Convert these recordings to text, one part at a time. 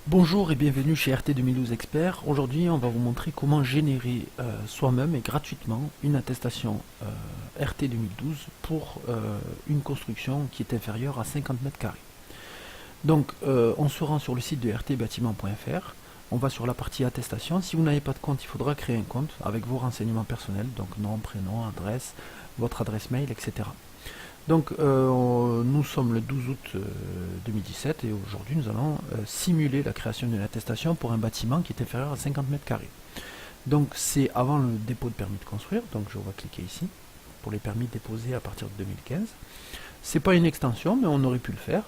Bonjour et bienvenue chez RT 2012 Expert. Aujourd'hui, on va vous montrer comment générer soi-même et gratuitement une attestation RT 2012 pour une construction qui est inférieure à 50 mètres carrés. Donc, on se rend sur le site de rtbâtiment.fr. On va sur la partie attestation. Si vous n'avez pas de compte, il faudra créer un compte avec vos renseignements personnels, donc nom, prénom, adresse, votre adresse mail, etc. Donc nous sommes le 12 août 2017 et aujourd'hui nous allons simuler la création d'une attestation pour un bâtiment qui est inférieur à 50 mètres carrés. Donc c'est avant le dépôt de permis de construire, donc je vais cliquer ici pour les permis déposés à partir de 2015. C'est pas une extension mais on aurait pu le faire.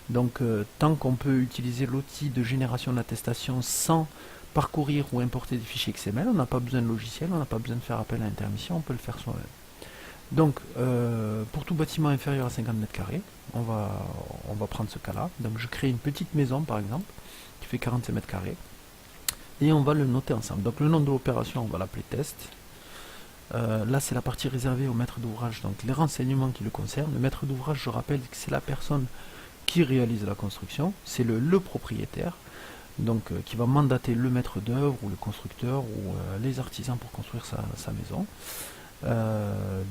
Donc tant qu'on peut utiliser l'outil de génération d'attestation sans parcourir ou importer des fichiers XML, on n'a pas besoin de logiciel, on n'a pas besoin de faire appel à l'intermission, on peut le faire soi-même. Donc, pour tout bâtiment inférieur à 50 mètres carrés, on va prendre ce cas-là. Donc, je crée une petite maison, par exemple, qui fait 45 mètres carrés. Et on va le noter ensemble. Donc, le nom de l'opération, on va l'appeler test. Là, c'est la partie réservée au maître d'ouvrage. Donc, les renseignements qui le concernent. Le maître d'ouvrage, je rappelle que c'est la personne qui réalise la construction. C'est le propriétaire. Donc, qui va mandater le maître d'œuvre ou le constructeur ou les artisans pour construire sa maison.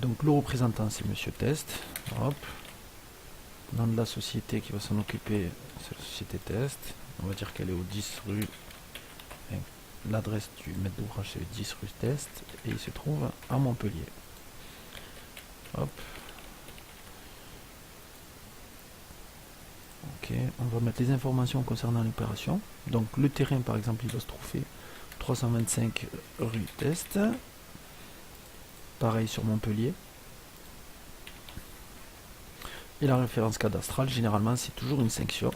Donc le représentant c'est Monsieur Test. Hop. Nom de la société qui va s'en occuper, c'est la société Test. On va dire qu'elle est au 10 rue. L'adresse du maître d'ouvrage c'est le 10 rue Test et il se trouve à Montpellier. Hop. Ok, on va mettre les informations concernant l'opération. Donc le terrain par exemple il va se trouver 325 rue Test. Pareil sur Montpellier. Et la référence cadastrale, généralement, c'est toujours une section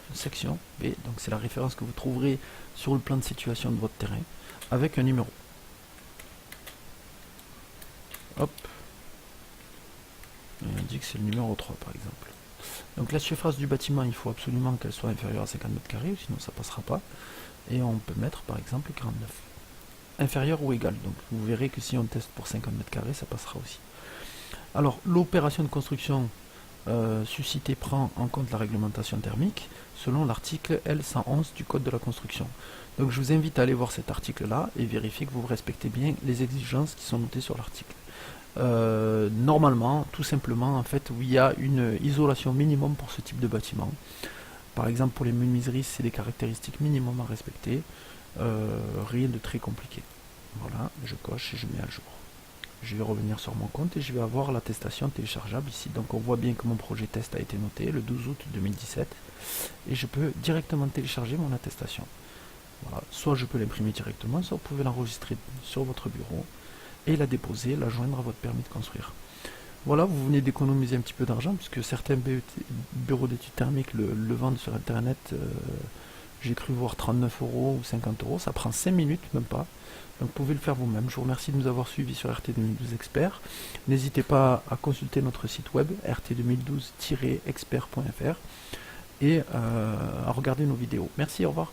B. Donc c'est la référence que vous trouverez sur le plan de situation de votre terrain, avec un numéro. Hop. Et on dit que c'est le numéro 3, par exemple. Donc la surface du bâtiment, il faut absolument qu'elle soit inférieure à 50 mètres carrés, sinon ça ne passera pas. Et on peut mettre, par exemple, 49. Inférieur ou égal. Donc vous verrez que si on teste pour 50 mètres carrés, ça passera aussi. Alors, l'opération de construction suscité prend en compte la réglementation thermique selon l'article L111 du Code de la construction. Donc je vous invite à aller voir cet article-là et vérifier que vous respectez bien les exigences qui sont notées sur l'article. Normalement, tout simplement, en fait, il y a une isolation minimum pour ce type de bâtiment. Par exemple, pour les menuiseries, c'est des caractéristiques minimum à respecter. Rien de très compliqué. Voilà, je coche et je mets à jour. Je vais revenir sur mon compte et je vais avoir l'attestation téléchargeable ici. Donc on voit bien que mon projet test a été noté le 12 août 2017 et je peux directement télécharger mon attestation. Voilà. Soit je peux l'imprimer directement, soit vous pouvez l'enregistrer sur votre bureau et la déposer, la joindre à votre permis de construire. Voilà, vous venez d'économiser un petit peu d'argent puisque certains bureaux d'études thermiques le vendent sur internet. J'ai cru voir 39 € ou 50 €, ça prend 5 minutes, même pas. Donc vous pouvez le faire vous-même. Je vous remercie de nous avoir suivis sur RT 2012 Expert. N'hésitez pas à consulter notre site web rt2012-expert.fr et à regarder nos vidéos. Merci, au revoir.